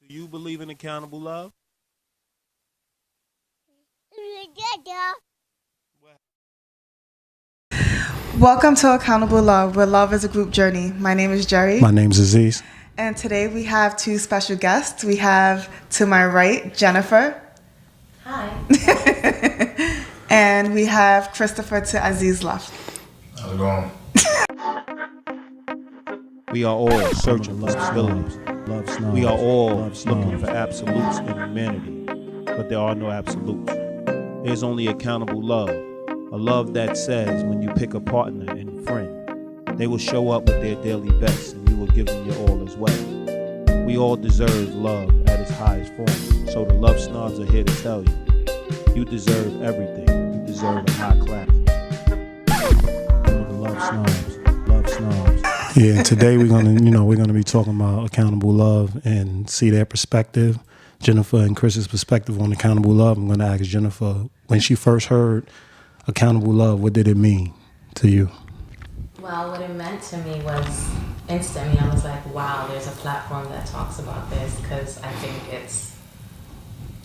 Do you believe in accountable love? Welcome to Accountable Love, where love is a group journey. My name is Jerri. My name's Aziz. And today we have two special guests. We have, to my right, Jennifer. Hi. And we have Christopher to Aziz's left. How's it going? We are all searching for stability. LoveSnobs. We are all LoveSnobs. looking for absolutes in humanity, but there are no absolutes. There's only accountable love, a love that says when you pick a partner and friend, they will show up with their daily best and you will give them your all as well. We all deserve love at its highest form, so the LoveSnobs are here to tell you, you deserve everything. You deserve a high clap. LoveSnobs. LoveSnobs. Yeah, today we're gonna be talking about accountable love and see their perspective, Jennifer and Chris's perspective on accountable love. I'm gonna ask Jennifer, when she first heard accountable love, what did it mean to you? Well, what it meant to me was instantly, I was like, wow, there's a platform that talks about this, because I think it's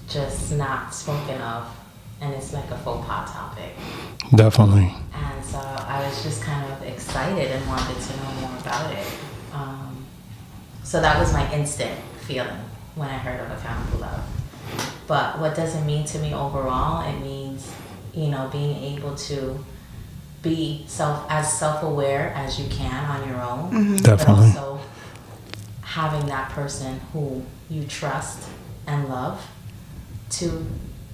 just not spoken of, and it's like a faux pas topic. Definitely. And so I was just kind of excited and wanted to know more about it. So that was my instant feeling when I heard of accountable love. But what does it mean to me overall? It means, being able to be as self-aware as you can on your own. Mm-hmm. Definitely. But also having that person who you trust and love to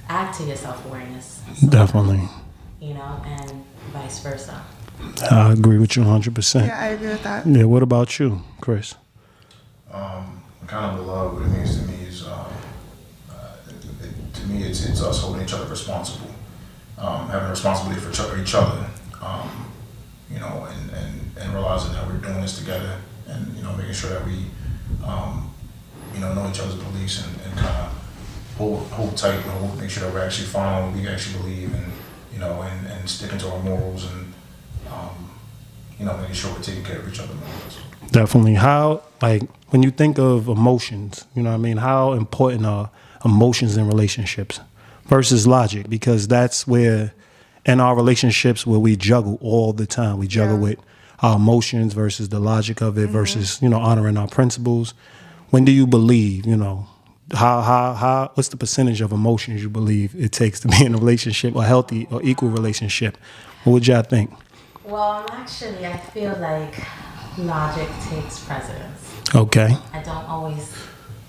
add to your self-awareness. Definitely. And vice versa. I agree with you 100%. Yeah, I agree with that. Yeah, what about you, Chris? Accountable love, what it means to me is, it's us holding each other responsible, having responsibility for each other, and realizing that we're doing this together, and making sure that we, know each other's beliefs and kind of hold tight, make sure that we're actually following what we actually believe, and and sticking to our morals, and making sure we're taking care of each other. Definitely. How, when you think of emotions, how important are emotions in relationships versus logic? Because that's where, in our relationships, where we juggle all the time. We juggle with our emotions versus the logic of it, versus, honoring our principles. When do you believe, how what's the percentage of emotions you believe it takes to be in a relationship, a healthy or equal relationship? What would y'all think? Well, actually, I feel like logic takes precedence. Okay. I don't always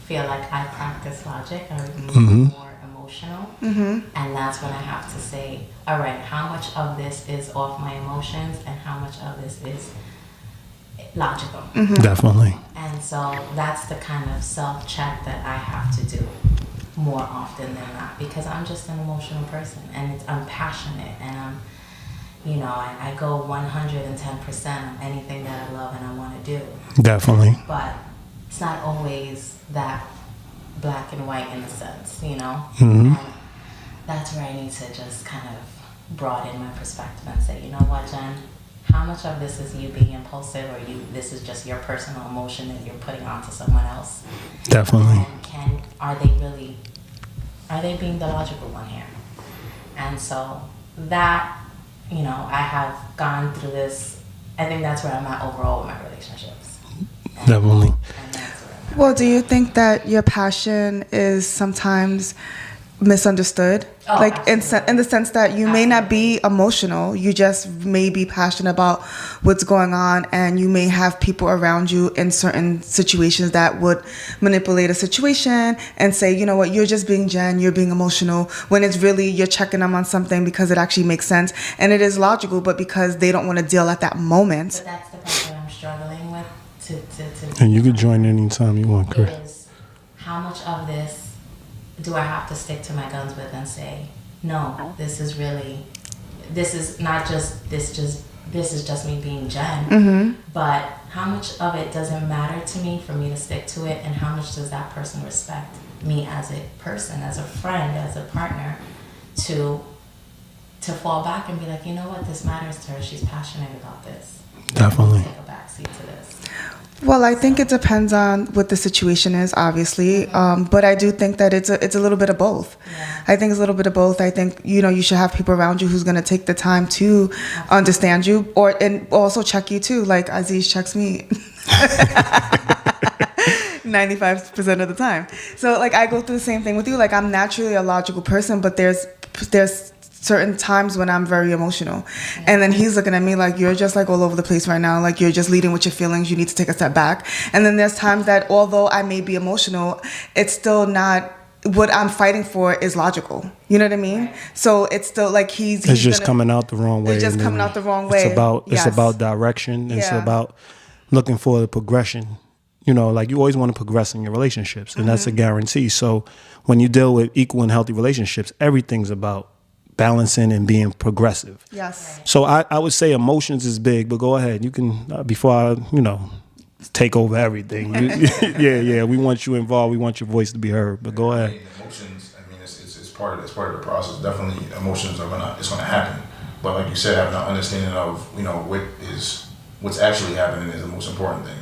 feel like I practice logic. I'm more emotional. Mm-hmm. And that's when I have to say, all right, how much of this is off my emotions and how much of this is logical? Mm-hmm. Definitely. And so that's the kind of self-check that I have to do more often than not, because I'm just an emotional person, and I'm passionate, and I go 110% on anything that I love and I want to do. Definitely. But it's not always that black and white in a sense, Mm-hmm. And that's where I need to just kind of broaden my perspective and say, you know what, Jen, how much of this is you being impulsive, or this is just your personal emotion that you're putting onto someone else? Definitely. And are they being the logical one here? And so that, I have gone through this. I think that's where I'm at overall with my relationships. Definitely. And that's where I'm at. Well, do you think that your passion is sometimes misunderstood? Oh, in the sense that you may not be emotional, you just may be passionate about what's going on, and you may have people around you in certain situations that would manipulate a situation and say, you know what, you're just being Jen, you're being emotional, when it's really you're checking them on something because it actually makes sense and it is logical, but because they don't want to deal at that moment. But that's the part that I'm struggling with to And you can join anytime you want, Chris. is how much of this do I have to stick to my guns with and say, no, this is just me being Jen. Mm-hmm. But how much of it doesn't matter to me for me to stick to it, and how much does that person respect me as a person, as a friend, as a partner, to fall back and be like, you know what, this matters to her, she's passionate about this. Definitely. take a backseat to this. Well, I think it depends on what the situation is, obviously. But I do think that it's a little bit of both. Yeah. I think it's a little bit of both. I think, you should have people around you who's going to take the time to understand you and also check you too. Like Aziz checks me 95% of the time. So like I go through the same thing with you. Like I'm naturally a logical person, but there's certain times when I'm very emotional. And then he's looking at me like, you're just like all over the place right now. Like you're just leading with your feelings. You need to take a step back. And then there's times that although I may be emotional, it's still not what I'm fighting for is logical. You know what I mean? Right. So it's still like he's just coming out the wrong way. It's just coming out the wrong way. It's about direction. It's about looking for the progression. Like you always want to progress in your relationships, and that's a guarantee. So when you deal with equal and healthy relationships, everything's about balancing and being progressive. Yes. So I would say emotions is big, but go ahead. You can, before I, take over everything. Yeah. We want you involved. We want your voice to be heard, but go ahead. Emotions, it's part of the process. Definitely emotions it's gonna happen. But like you said, having an understanding of, what's actually happening is the most important thing.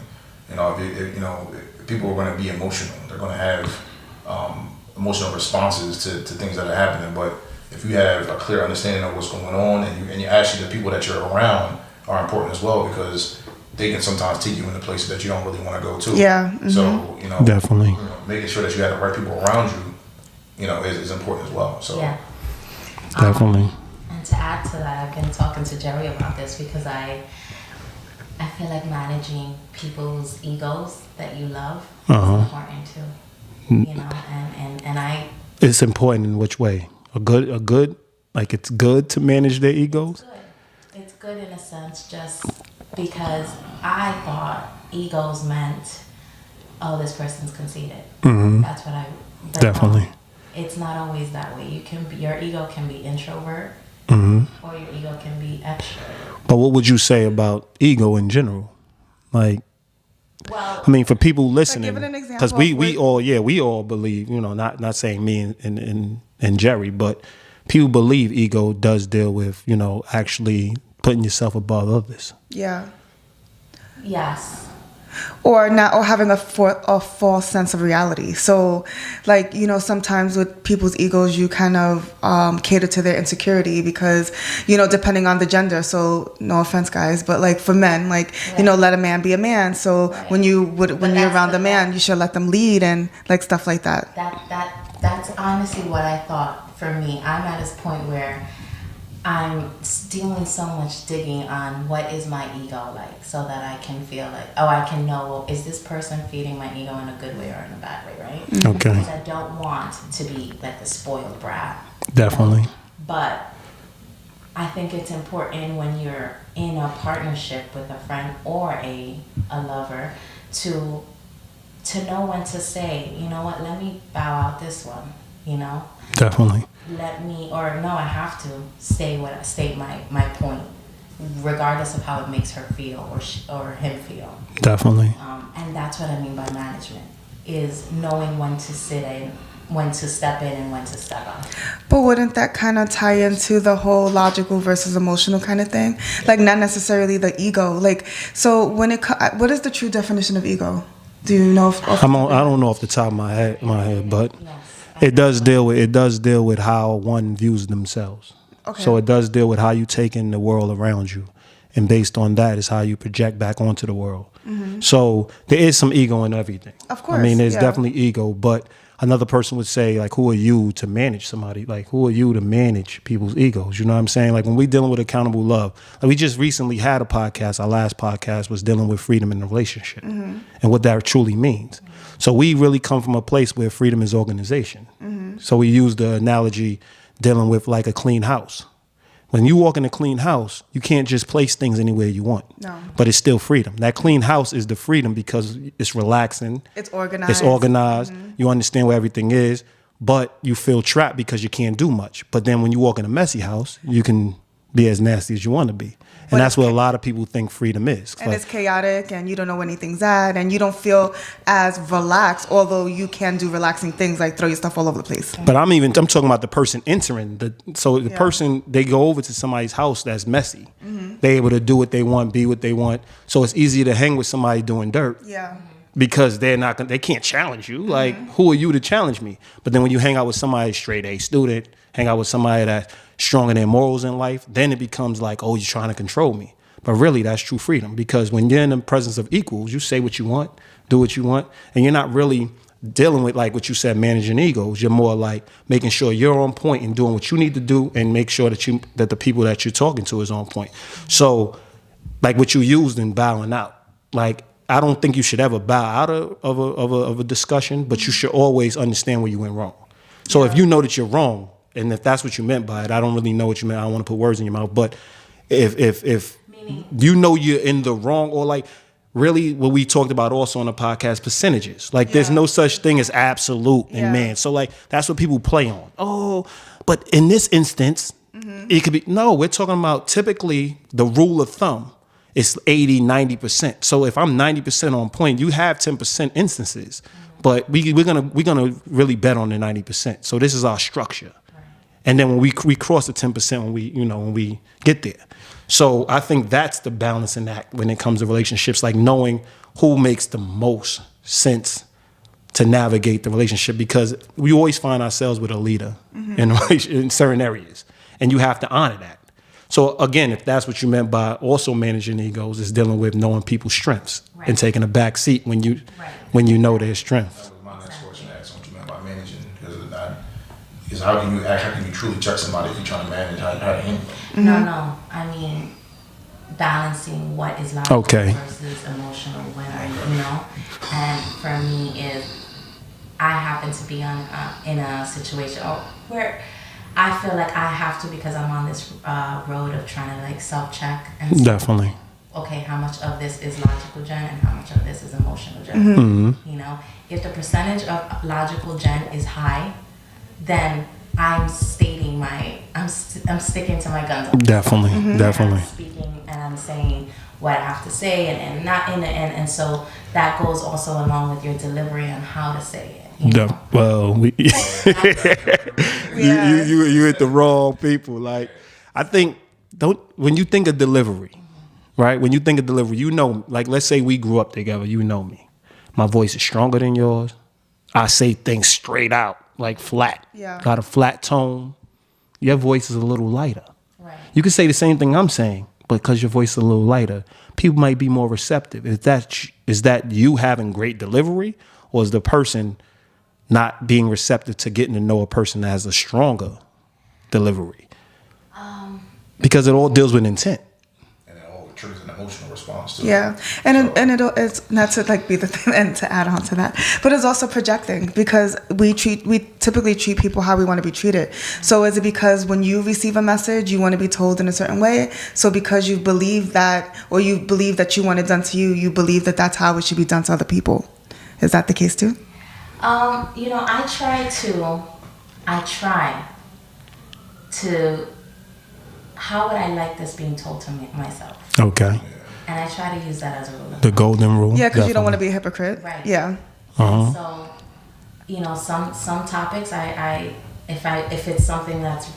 If people are going to be emotional, they're going to have emotional responses to things that are happening. But if you have a clear understanding of what's going on, and you actually the people that you're around are important as well, because they can sometimes take you into places that you don't really want to go to. Yeah. Mm-hmm. So definitely making sure that you have the right people around you, is important as well. So yeah, definitely. And to add to that, I've been talking to Jerri about this because I feel like managing people's egos that you love is important too. And I. It's important in which way? A good, like it's good to manage their egos? It's good in a sense, just because I thought egos meant, oh, this person's conceited. Mm-hmm. That's what I. Definitely. It's not always that way. Your ego can be introvert. Mm-hmm. Or your ego can be extra. But what would you say about ego in general? Like, for people listening, because we all believe, not saying me and Jerri, but people believe ego does deal with, actually putting yourself above others. Yeah. Yes. Or having a false sense of reality. So, like, sometimes with people's egos, you kind of cater to their insecurity because, depending on the gender. So, no offense, guys, but like for men, like, let a man be a man. So when you're around the man, you should let them lead and like stuff like that. That's honestly what I thought for me. I'm at this point where I'm doing so much digging on what is my ego like, so that I can feel like, I can know, is this person feeding my ego in a good way or in a bad way, right? Okay. Because I don't want to be like the spoiled brat. Definitely. But I think it's important when you're in a partnership with a friend or a lover to know when to say, you know what, let me bow out this one, Definitely. I have to state my point, regardless of how it makes her feel or him feel. Definitely. And that's what I mean by management, is knowing when to sit in, when to step in, and when to step out. But wouldn't that kind of tie into the whole logical versus emotional kind of thing? Like not necessarily the ego. Like, so what is the true definition of ego? Do you know? I don't know off the top of my head, but it does deal with how one views themselves. Okay. So it does deal with how you take in the world around you, and based on that is how you project back onto the world. Mm-hmm. So there is some ego in everything. Of course, there's definitely ego, but another person would say, like, who are you to manage somebody? Like, who are you to manage people's egos? You know what I'm saying? Like, when we're dealing with accountable love, like we just recently had a podcast. Our last podcast was dealing with freedom in a relationship and what that truly means. So we really come from a place where freedom is organization. Mm-hmm. So we use the analogy dealing with like a clean house. When you walk in a clean house, you can't just place things anywhere you want. No. But it's still freedom. That clean house is the freedom because it's relaxing. It's organized. Mm-hmm. You understand where everything is, but you feel trapped because you can't do much. But then when you walk in a messy house, you can be as nasty as you want to be. And that's what a lot of people think freedom is. And it's chaotic, and you don't know where anything's at, and you don't feel as relaxed, although you can do relaxing things like throw your stuff all over the place. But I'm talking about the person entering. The person, they go over to somebody's house that's messy. Mm-hmm. They're able to do what they want, be what they want. So it's easier to hang with somebody doing dirt. Yeah. Because they can't challenge you. Like, who are you to challenge me? But then when you hang out with somebody straight A student, hang out with somebody that's strong in their morals in life, then it becomes like, oh, you're trying to control me. But really, that's true freedom. Because when you're in the presence of equals, you say what you want, do what you want, and you're not really dealing with, like what you said, managing egos. You're more like making sure you're on point and doing what you need to do, and make sure that the people that you're talking to is on point. So, like what you used in bowing out, like, I don't think you should ever bow out of a discussion, but you should always understand where you went wrong. So if you know that you're wrong, and if that's what you meant by it, I don't really know what you meant. I don't want to put words in your mouth, but if you know you're in the wrong, or like really what we talked about also on the podcast, percentages. Like there's no such thing as absolute in man. So like that's what people play on. Oh, but in this instance, it could be, no, we're talking about typically the rule of thumb. It's 80, 90%. So if I'm 90% on point, you have 10% instances, but we're gonna really bet on the 90%. So this is our structure, and then when we cross the 10% when we get there. So I think that's the balancing act when it comes to relationships, like knowing who makes the most sense to navigate the relationship, because we always find ourselves with a leader in certain areas, and you have to honor that. So again, if that's what you meant by also managing egos, is dealing with knowing people's strengths and taking a back seat when you know their strengths. That was my next question. Ask what you meant by managing, because how can you act? How can you truly check somebody if you're trying to manage? How to handle it? No. I mean, balancing what is logical versus emotional. When are you know? And for me, is I happen to be in a situation where I feel like I have to, because I'm on this road of trying to like self-check and Definitely. Okay, how much of this is logical Jen and how much of this is emotional Jen? You know, if the percentage of logical Jen is high, then I'm stating I'm sticking to my guns. Definitely. I'm speaking and I'm saying what I have to say, and not in the end. And so that goes also along with your delivery on how to say it. Well, you hit the wrong people. Like, I think when you think of delivery, right? When you think of delivery, you know, like let's say we grew up together. You know me. My voice is stronger than yours. I say things straight out, like flat. Yeah. Got a flat tone. Your voice is a little lighter. Right. You can say the same thing I'm saying, but because your voice is a little lighter, people might be more receptive. Is that you having great delivery, or is the person not being receptive to getting to know a person that has a stronger delivery? Because it all deals with intent. And it all triggers an emotional response to Yeah, it's not to like be the thing and to add on to that, but it's also projecting, because we typically treat people how we want to be treated. So is it because when you receive a message, you want to be told in a certain way? So because you believe that, or you believe that you want it done to you, you believe that that's how it should be done to other people. Is that the case too? You know, I try to, how would I like this being told to myself? Okay. And I try to use that as a rule. The golden rule. Yeah, because you don't want to be a hypocrite. Right. Yeah. And so, you know, some topics if it's something that's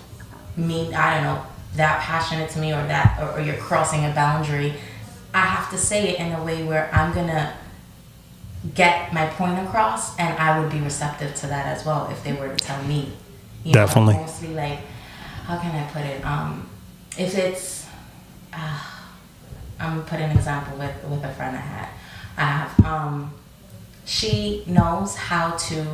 me, I don't know, that passionate to me, or you're crossing a boundary, I have to say it in a way where I'm gonna get my point across, and I would be receptive to that as well if they were to tell me. You Definitely. know, mostly like, how can I put it? If it's, I'm gonna put an example with a friend I have. She knows how to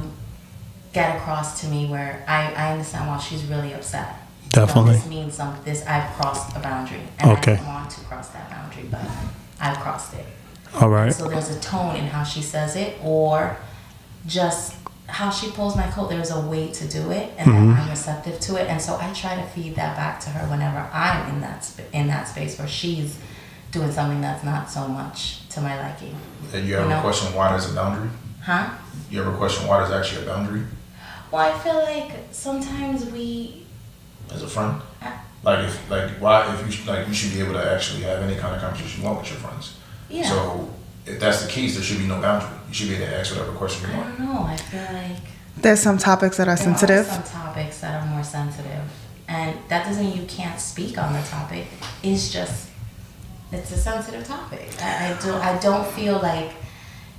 get across to me where I understand why she's really upset. Definitely. This means something. I've crossed a boundary, and I don't want to cross that boundary, but I've crossed it. All right. So there's a tone in how she says it, or just how she pulls my coat. There's a way to do it, and then I'm receptive to it. And so I try to feed that back to her whenever I'm in that space where she's doing something that's not so much to my liking. And you ever question why there's a boundary? Huh? You ever question why there's actually a boundary? Well, I feel like sometimes we, as a friend, you should be able to actually have any kind of conversation you want with your friends. Yeah. So if that's the case, there should be no boundary. You should be able to ask whatever question you want. I don't know. I feel like There's some topics that are sensitive. There are some topics that are more sensitive, and that doesn't mean you can't speak on the topic. It's just it's a sensitive topic. I don't feel like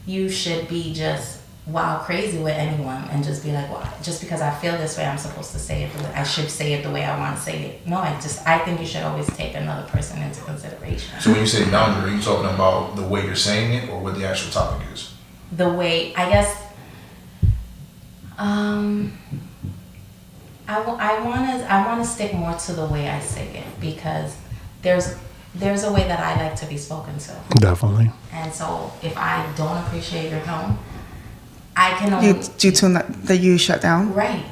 you should be just wild crazy with anyone and just be like, well, just because I feel this way, I'm supposed to say it the way I should say it the way I want to say it. No, I think you should always take another person into consideration. So when you say boundary, are you talking about the way you're saying it or what the actual topic is? The way, I guess, I want to stick more to the way I say it, because there's a way that I like to be spoken to. Definitely. And so if I don't appreciate your tone, I can only... You tune that you shut down? Right.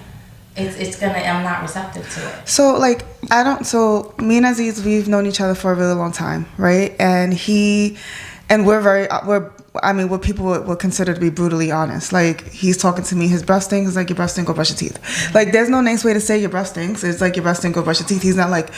I'm not receptive to it. So, me and Aziz, we've known each other for a really long time, right? And what people would consider to be brutally honest. Like, he's talking to me, his breath stinks. It's like, your breath stinks, go brush your teeth. Like, there's no nice way to say your breath stinks. It's like, your breath stinks, go brush your teeth. He's not like,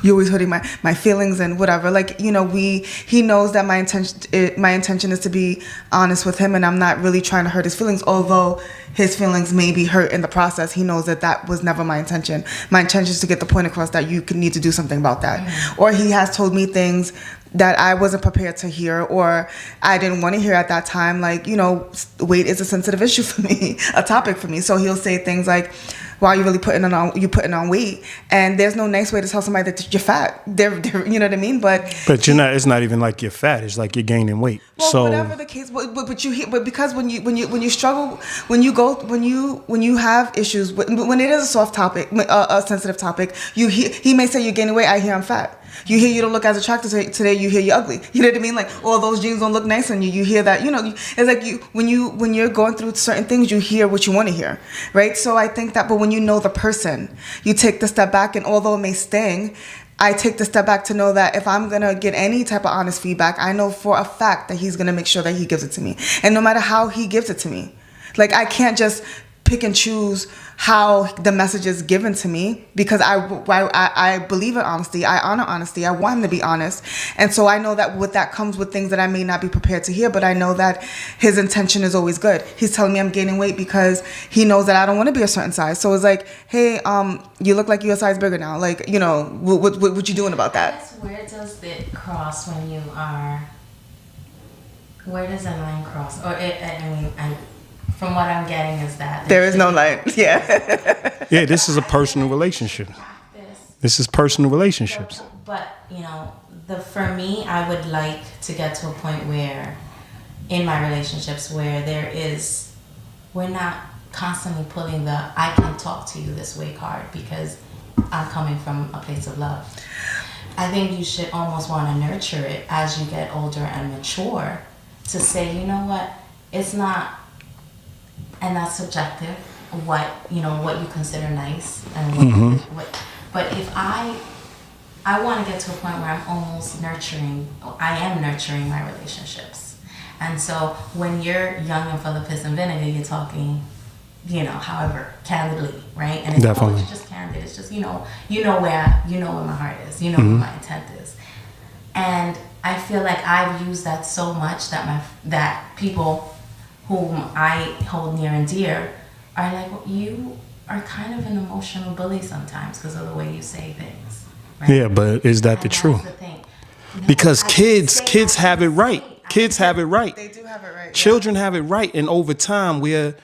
you're always hurting my feelings and whatever. Like, he knows that my intention is to be honest with him, and I'm not really trying to hurt his feelings, although his feelings may be hurt in the process. He knows that was never my intention. My intention is to get the point across that you need to do something about that. Mm-hmm. Or he has told me things that I wasn't prepared to hear, or I didn't want to hear at that time. Like, weight is a sensitive issue for me, a topic for me. So he'll say things like, "Wow, you really putting on weight," and there's no nice way to tell somebody that you're fat. They're you know what I mean? But you're not. It's not even like you're fat. It's like you're gaining weight. Well, so whatever the case, but because when you struggle, when you have issues, when it is a soft topic, a sensitive topic, he may say you're gaining weight. I hear I'm fat. You hear you don't look as attractive today. You hear you're ugly. You know what I mean? Like, all those jeans don't look nice on you. You hear that. It's like when you're going through certain things, you hear what you want to hear, right? So I think that, but when you know the person, you take the step back, and although it may sting, I take the step back to know that if I'm gonna get any type of honest feedback, I know for a fact that he's gonna make sure that he gives it to me, and no matter how he gives it to me, like, I can't just pick and choose how the message is given to me, because I believe in honesty. I honor honesty. I want him to be honest. And so I know that with that comes with things that I may not be prepared to hear, but I know that his intention is always good. He's telling me I'm gaining weight because he knows that I don't want to be a certain size. So it's like, hey, you look like you're a size bigger now. Like, what you doing about that? Where does it cross when you are... Where does the line cross? From what I'm getting is that there is no line. Yeah. Yeah, this is a personal relationship. This is personal relationships. But for me, I would like to get to a point where, in my relationships, where we're not constantly pulling the "I can talk to you this way" card, because I'm coming from a place of love. I think you should almost want to nurture it as you get older and mature, to say, you know what, it's not. And that's subjective, what you consider nice, and but if I want to get to a point where I am nurturing my relationships. And so when you're young and full of piss and vinegar, you're talking, however, candidly, right? And it's always just candid. It's just, where my heart is, where my intent is. And I feel like I've used that so much that people whom I hold near and dear are like, well, you are kind of an emotional bully sometimes because of the way you say things. Right? Yeah, but is that the truth? Because kids have it right. Kids have it right. They do have it right. Children have it right, and over time the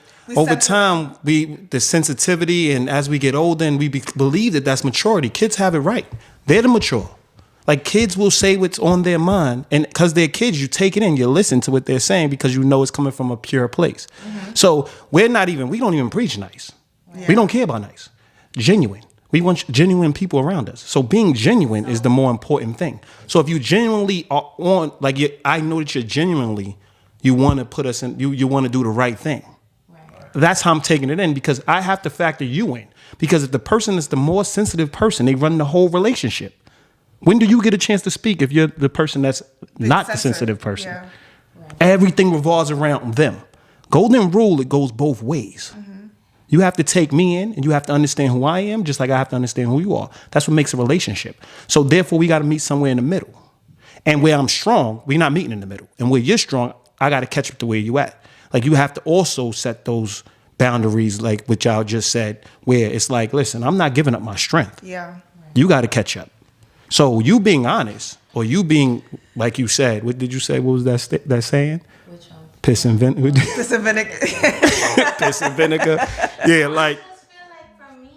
sensitivity, and as we get older and we believe that that's maturity. Kids have it right. They're the mature. Like, kids will say what's on their mind, and because they're kids, you take it in, you listen to what they're saying because you know it's coming from a pure place. Mm-hmm. So we don't even preach nice. Yeah. We don't care about nice. Genuine. We want genuine people around us. So being genuine is the more important thing. So if you genuinely are on, I know that you're genuinely, you want to put us in, you want to do the right thing. Right. That's how I'm taking it in, because I have to factor you in. Because if the person is the more sensitive person, they run the whole relationship. When do you get a chance to speak if you're the person that's not the sensitive person? Yeah. Right. Everything revolves around them. Golden rule, it goes both ways. Mm-hmm. You have to take me in, and you have to understand who I am, just like I have to understand who you are. That's what makes a relationship. So therefore, we got to meet somewhere in the middle. And where I'm strong, we're not meeting in the middle. And where you're strong, I got to catch up to where you at. Like, you have to also set those boundaries, like what y'all just said, where it's like, listen, I'm not giving up my strength. Yeah. You got to catch up. So you being honest or you being, like you said, what did you say? What was that saying? Which one? Piss and vinegar. Piss and vinegar. Piss and vinegar. Yeah, like. I just feel like for me,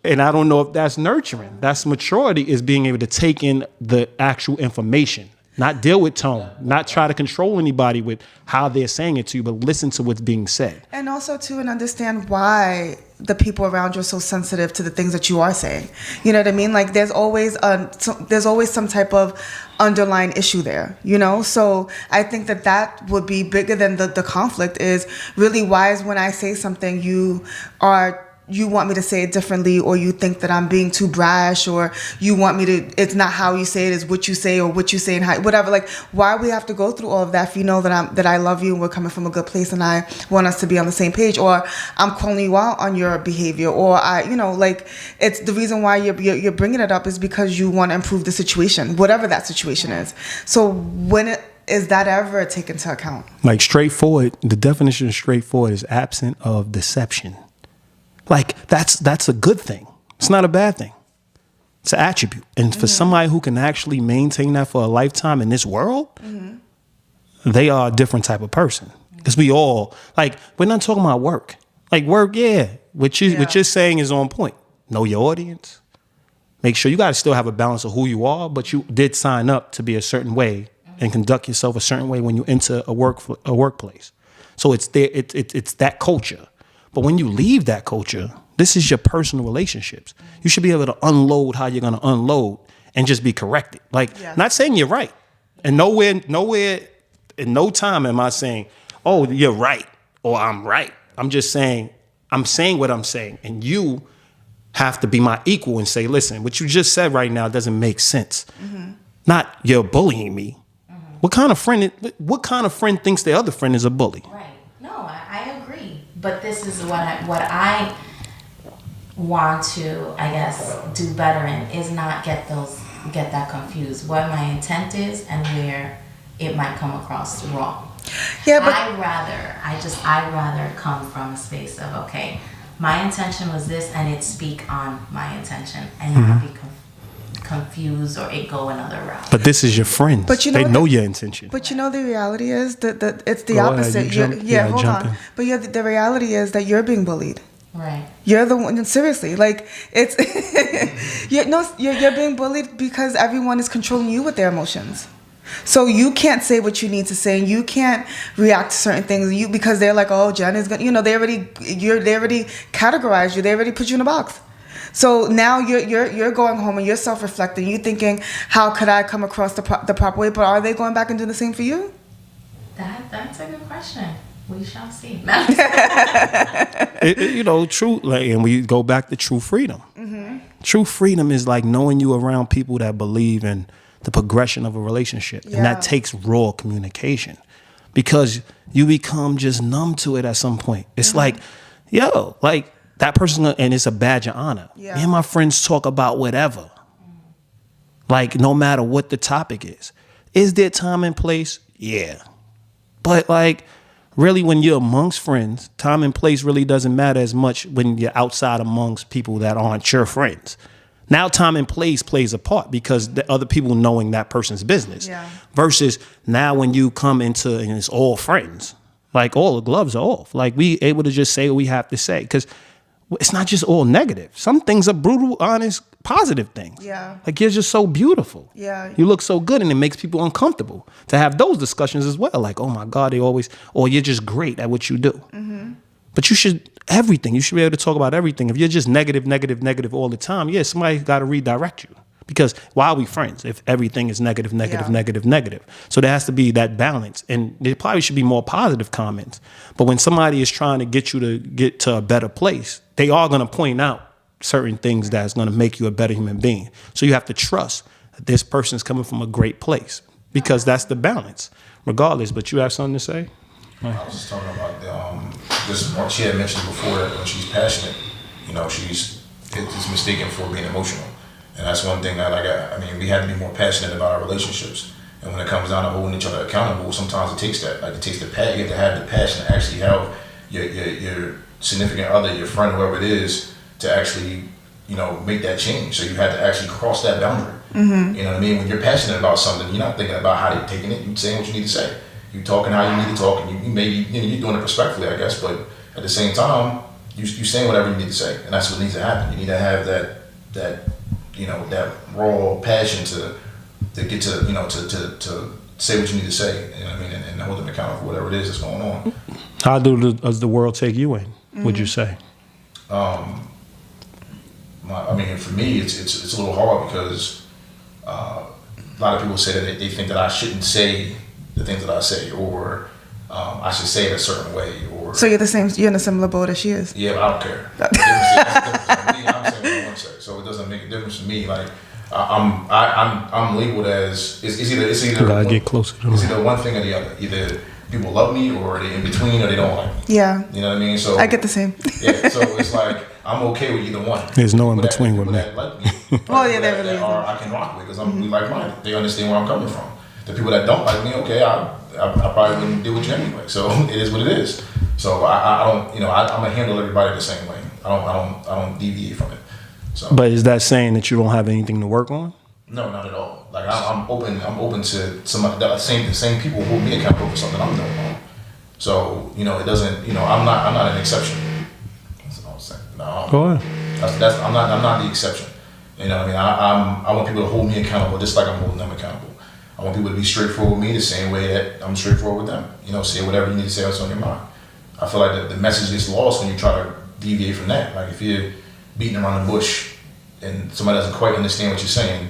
And I don't know if that's nurturing. That's maturity, is being able to take in the actual information, not deal with tone, not try to control anybody with how they're saying it to you, but listen to what's being said. And also too, and understand why the people around you are so sensitive to the things that you are saying. You know what I mean? Like there's always some type of underlying issue there, you know? So I think that would be bigger than the conflict. Is really, why is when I say something you want me to say it differently, or you think that I'm being too brash, or you want me to, it's not how you say it, it's what you say, or what you say and how, whatever. Like, why we have to go through all of that if you know that I love you and we're coming from a good place and I want us to be on the same page, or I'm calling you out on your behavior, or it's the reason why you're bringing it up is because you want to improve the situation, whatever that situation is. So is that ever taken into account? Like straightforward, the definition of straightforward is absent of deception. Like that's a good thing. It's not a bad thing. It's an attribute. And for somebody who can actually maintain that for a lifetime in this world, they are a different type of person. Because we all, like, we're not talking about work. Like work, yeah. What you're saying is on point. Know your audience. Make sure you got to still have a balance of who you are, but you did sign up to be a certain way and conduct yourself a certain way when you enter a workplace. So it's there. It's that culture. But when you leave that culture, this is your personal relationships. You should be able to unload how you're going to unload and just be corrected. Like, not saying you're right. And nowhere, in no time am I saying, oh, you're right or I'm right. I'm just saying, I'm saying what I'm saying. And you have to be my equal and say, listen, what you just said right now doesn't make sense. Not you're bullying me. What kind of friend thinks the other friend is a bully? right? No, I agree. But this is what I want to, I guess, do better in is not get that confused. What my intent is and where it might come across wrong. Yeah, but I'd rather come from a space of, okay, my intention was this, and it speak on my intention, and not be confused or it go another route. But this is your friends. But you know they know your intention. But you know the reality is that it's the Go opposite. ahead, Hold jump on. in. But the reality is that you're being bullied. Right. You're the one. Seriously, like it's you're being bullied because everyone is controlling you with their emotions. So you can't say what you need to say, and you can't react to certain things. Because they're like, oh, Jenn is gonna. They already categorized you. They already put you in a box. So now you're going home and you're self-reflecting. You're thinking, how could I come across the proper way? But are they going back and doing the same for you? That's a good question. We shall see. True. Like, and we go back to true freedom. True freedom is like knowing you around people that believe in the progression of a relationship, and that takes raw communication, because you become just numb to it at some point. It's like, that person, and it's a badge of honor. Me and my friends talk about whatever. Like, no matter what the topic is. Is there time and place? Yeah. But like, really, when you're amongst friends, time and place really doesn't matter as much when you're outside amongst people that aren't your friends. Now time and place plays a part because the other people knowing that person's business. Versus now when you come into, and it's all friends, like all the gloves are off. Like, we able to just say what we have to say, because it's not just all negative. Some things are brutal, honest, positive things. Like, you're just so beautiful. You look so good, and it makes people uncomfortable to have those discussions as well. Like, oh my God, or you're just great at what you do. But you should be able to talk about everything. If you're just negative all the time, somebody got to redirect you. Because why are we friends if everything is negative? So there has to be that balance. And there probably should be more positive comments. But when somebody is trying to get you to get to a better place, they are going to point out certain things that's going to make you a better human being. So you have to trust that this person is coming from a great place, because that's the balance, regardless. But you have something to say? I was just talking about this one. She had mentioned before that when she's passionate, it's mistaken for being emotional. And that's one thing that we have to be more passionate about our relationships. And when it comes down to holding each other accountable, sometimes it takes that. Like, it takes you have to have the passion to actually help your significant other, your friend, whoever it is, to actually, make that change. So you have to actually cross that boundary. Mm-hmm. You know what I mean? When you're passionate about something, you're not thinking about how they're taking it. You're saying what you need to say. You're talking how you need to talk, and you maybe you're doing it respectfully, I guess. But at the same time, you're saying whatever you need to say, and that's what needs to happen. You need to have that raw passion to get to to say what you need to say. You know what I mean? And hold them accountable for whatever it is that's going on. How does the world take you in? Would you say? I mean, for me, it's a little hard because a lot of people say that they think that I shouldn't say the things that I say, or I should say it a certain way, or. So you're the same. You're in a similar boat as she is. Yeah, but I don't care. I'm saying what I want to say, so it doesn't make a difference to me. Like I'm labeled as it's either. You gotta get closer to It's either one thing or the other. Either people love me, or they're in between, or they don't like me. Yeah. You know what I mean? So I get the same. Yeah. So it's like I'm okay with either one. There's no in between with with me. that like me. Oh yeah, there really is. I can rock with because we like minded. They understand where I'm coming from. The people that don't like me, okay, I probably wouldn't deal with you anyway. So it is what it is. So I don't, I'm gonna handle everybody the same way. I don't deviate from it. So. But is that saying that you don't have anything to work on? No, not at all. Like I'm open to some the same people who hold me accountable for something I'm doing wrong. So it doesn't. I'm not an exception. That's what I'm saying. No. Go ahead. That's I'm not the exception. You know what I mean? I want people to hold me accountable just like I'm holding them accountable. I want people to be straightforward with me the same way that I'm straightforward with them. Say whatever you need to say that's on your mind. I feel like the message gets lost when you try to deviate from that. Like if you're beating around the bush and somebody doesn't quite understand what you're saying,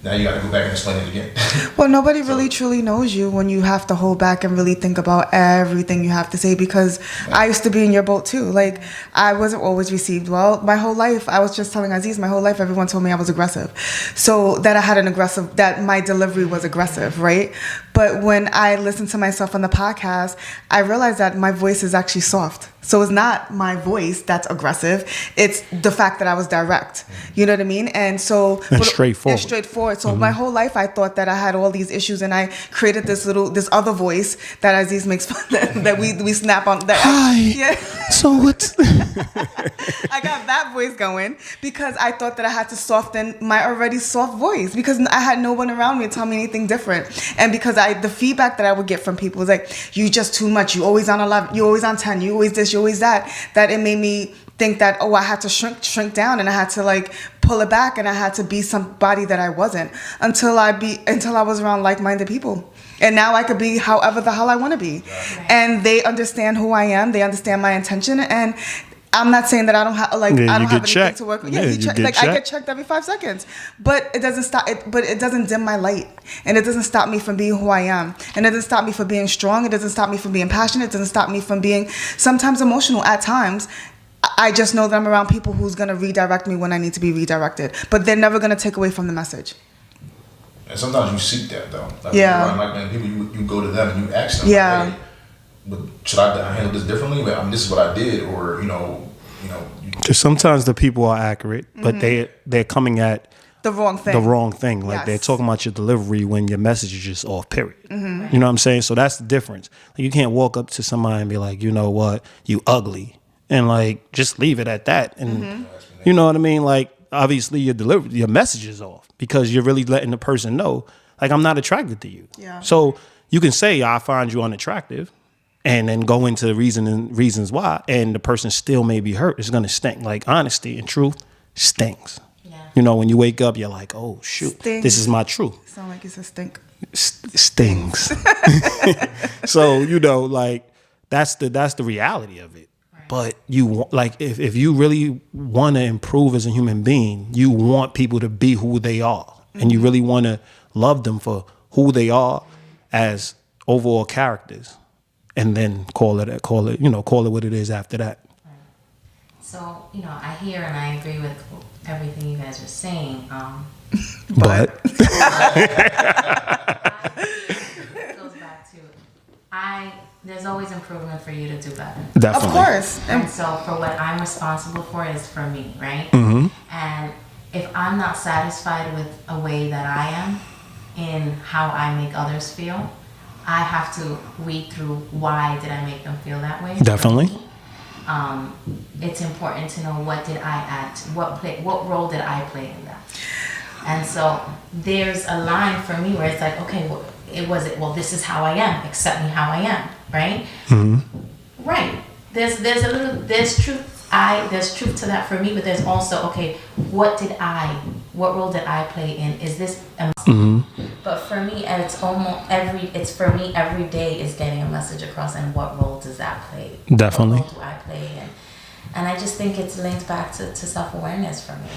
now you got to go back and explain it again. Well, nobody really truly knows you when you have to hold back and really think about everything you have to say, because I used to be in your boat too. Like, I wasn't always received well. My whole life, I was just telling Aziz, my whole life everyone told me I was aggressive. So that my delivery was aggressive, right? But when I listened to myself on the podcast, I realized that my voice is actually soft. So it's not my voice that's aggressive. It's the fact that I was direct. You know what I mean? And so straightforward. It's straightforward. So my whole life I thought that I had all these issues, and I created this other voice that Aziz makes fun that we snap on. That Hi. Yeah. So what's I got that voice going because I thought that I had to soften my already soft voice because I had no one around me to tell me anything different. And because the feedback that I would get from people was like, you just too much. You always on 11. You always on 10. You always this. You always that. That it made me think that, I had to shrink down, and I had to pull it back, and I had to be somebody that I wasn't until I was around like-minded people. And now I could be however the hell I want to be. Right. And they understand who I am. They understand my intention. And I'm not saying that I don't have I don't have anything checked. to work with. Yeah, I get checked every 5 seconds. But it doesn't stop it. But it doesn't dim my light, and it doesn't stop me from being who I am. And it doesn't stop me from being strong. It doesn't stop me from being passionate. It doesn't stop me from being sometimes emotional at times. I just know that I'm around people who's gonna redirect me when I need to be redirected. But they're never gonna take away from the message. And sometimes you seek that though. Yeah. People you go to them and you ask them. Yeah. Hey, but should I handle this differently? This is what I did, or Because sometimes the people are accurate, but they're coming at the wrong thing. Like Yes. they're talking about your delivery when your message is just off. Period. Mm-hmm. You know what I'm saying? So that's the difference. Like, you can't walk up to somebody and be like, you know what, you ugly, and just leave it at that. And you know what I mean? Like, obviously your message is off because you're really letting the person know, like, I'm not attracted to you. Yeah. So you can say I find you unattractive, and then go into reasons why, and the person still may be hurt. It's gonna stink. Like, honesty and truth stings. Yeah. When you wake up, you're like, oh shoot, Stings. This is my truth. Sound like it's a stink. Stings. So that's the reality of it. But if you really want to improve as a human being, you want people to be who they are, and you really want to love them for who they are as overall characters, and then call it what it is after that. Right. So I hear and I agree with everything you guys are saying. But it goes back to there's always improvement for you to do better. Definitely. Of course. And so for what I'm responsible for is for me, right? Mm-hmm. And if I'm not satisfied with a way that I am in how I make others feel, I have to weed through why did I make them feel that way. Definitely. It's important to know what did I add, what role did I play in that. And so there's a line for me where it's like, okay, well, this is how I am. Accept me how I am, right? Mm-hmm. Right. There's truth to that for me, but there's also, okay, what role did I play in? Is this Mm-hmm. But for me, every day is getting a message across, and what role does that play? Definitely. What role do I play in? And I just think it's linked back to self-awareness for me.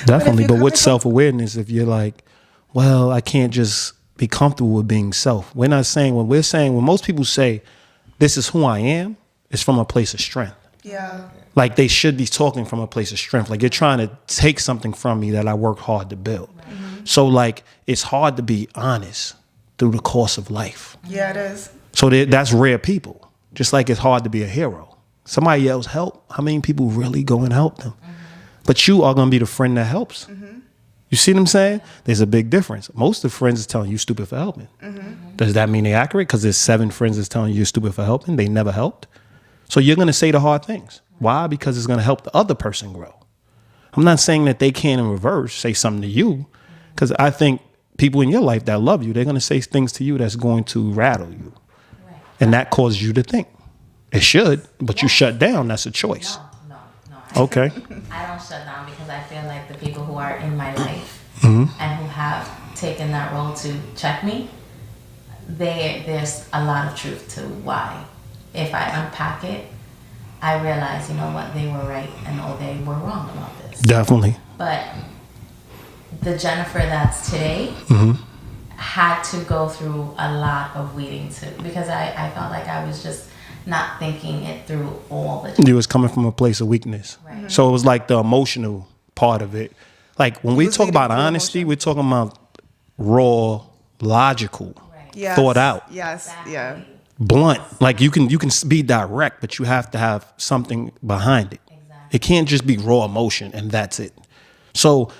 Definitely. But what's self-awareness if you're like, well, I can't just be comfortable with being self? When most people say, this is who I am, it's from a place of strength. Yeah. Like they should be talking from a place of strength. Like you're trying to take something from me that I worked hard to build. Mm-hmm. So like it's hard to be honest through the course of life. Yeah, it is. So that's rare people. Just like it's hard to be a hero. Somebody yells help. How many people really go and help them? Mm-hmm. But you are going to be the friend that helps. Mm-hmm. You see what I'm saying? There's a big difference. Most of the friends is telling you stupid for helping. Mm-hmm. Does that mean they're accurate? Because there's 7 friends that's telling you you're stupid for helping. They never helped. So you're going to say the hard things. Why? Because it's going to help the other person grow. I'm not saying that they can in reverse say something to you, because I think people in your life that love you, they're going to say things to you that's going to rattle you. Right. And that causes you to think. It should, but you shut down. That's a choice. No. Okay. I don't shut down because I feel like the people who are in my life Mm-hmm. and who have taken that role to check me, there's a lot of truth to why. If I unpack it, I realize, you know what, they were right and they were wrong about this. Definitely. But the Jennifer that's today Mm-hmm. had to go through a lot of weeding too, because I felt like I was just not thinking it through all the time. You was coming from a place of weakness. Right. So it was like the emotional part of it. Like when we talk about honesty, we're talking about raw, logical, Yes. thought out, Yes. Yeah. blunt. Like you can be direct, but you have to have something behind it. Exactly. It can't just be raw emotion and that's it. So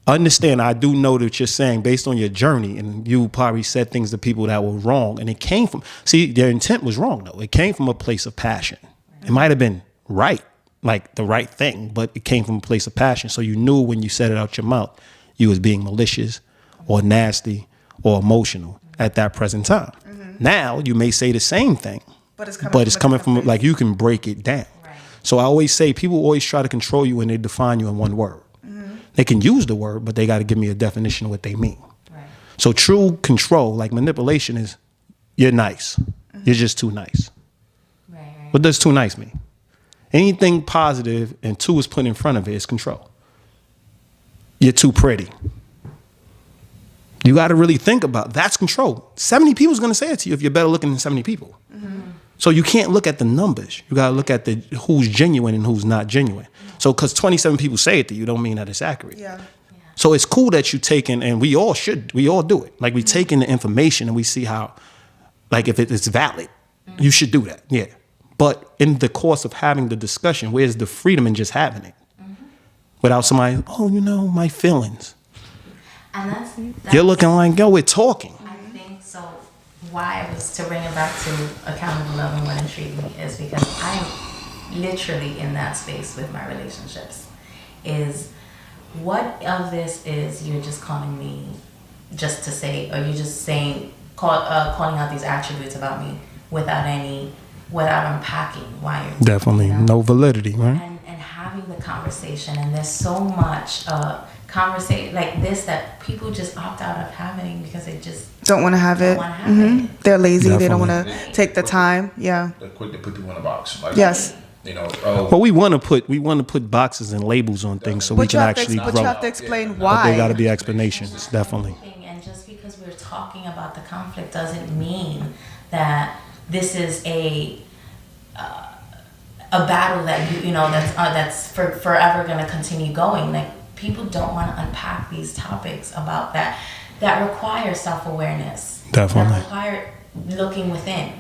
understand, I do know that you're saying based on your journey, and you probably said things to people that were wrong, and it came from, their intent was wrong though. It came from a place of passion. It might have been right, like the right thing, but it came from a place of passion. So you knew when you said it out your mouth, you was being malicious or nasty or emotional at that present time. Mm-hmm. Now you may say the same thing, but it's coming from like you can break it down. Right. So I always say people always try to control you and they define you in one word. They can use the word, but they got to give me a definition of what they mean. Right. So true control, like manipulation, is you're nice. Mm-hmm. You're just too nice. Right. What does too nice mean? Anything positive and two is put in front of it is control. You're too pretty. You got to really think about that's control. 70 people is going to say it to you if you're better looking than 70 people. Mm-hmm. So you can't look at the numbers. You got to look at the who's genuine and who's not genuine. So because 27 people say it to you don't mean that it's accurate. Yeah. So it's cool that you take in, and we all do it. Like we take in the information and we see how, like if it's valid, you should do that. Yeah. But in the course of having the discussion, where's the freedom in just having it? Without somebody, my feelings. And that's You're looking like, yo, we're talking. I think so. Why I was to bring it back to accountable love and what intrigued me is because I'm literally in that space with my relationships. Is what of this is you're just calling me just to say, or you're just saying, calling out these attributes about me without unpacking why you're Definitely no validity, right? and having the conversation. And there's so much conversation like this that people just opt out of having because they just don't want to have it. They're lazy. They don't want to take the time. Yeah. They're quick to put people in a box. Like, Yes. Well, we want to put boxes and labels on things so we can actually grow. But you have to explain But why. there got to be explanations, definitely. And just because we're talking about the conflict doesn't mean that this is a battle that that's forever going to continue going. Like people don't want to unpack these topics about that require self-awareness. Definitely. That require looking within.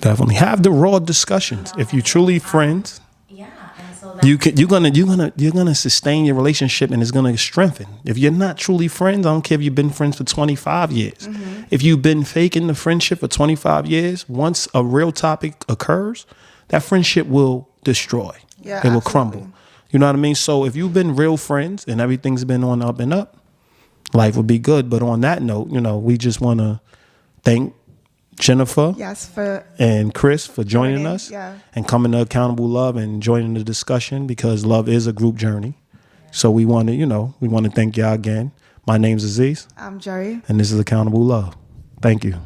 Definitely have the raw discussions. If you're truly friends, Yeah, and so you're gonna sustain your relationship and it's gonna strengthen. If you're not truly friends, I don't care if you've been friends for 25 years. If you've been faking the friendship for 25 years, once a real topic occurs, that friendship will destroy. Yeah, it will absolutely. crumble. You know what I mean? So if you've been real friends and everything's been on up and up, life would be good. But on that note, we just want to thank Jennifer and Chris for joining us and coming to Accountable Love and joining the discussion, because love is a group journey. So we want to thank y'all again. My name's Aziz. I'm Jerri. And this is Accountable Love. Thank you.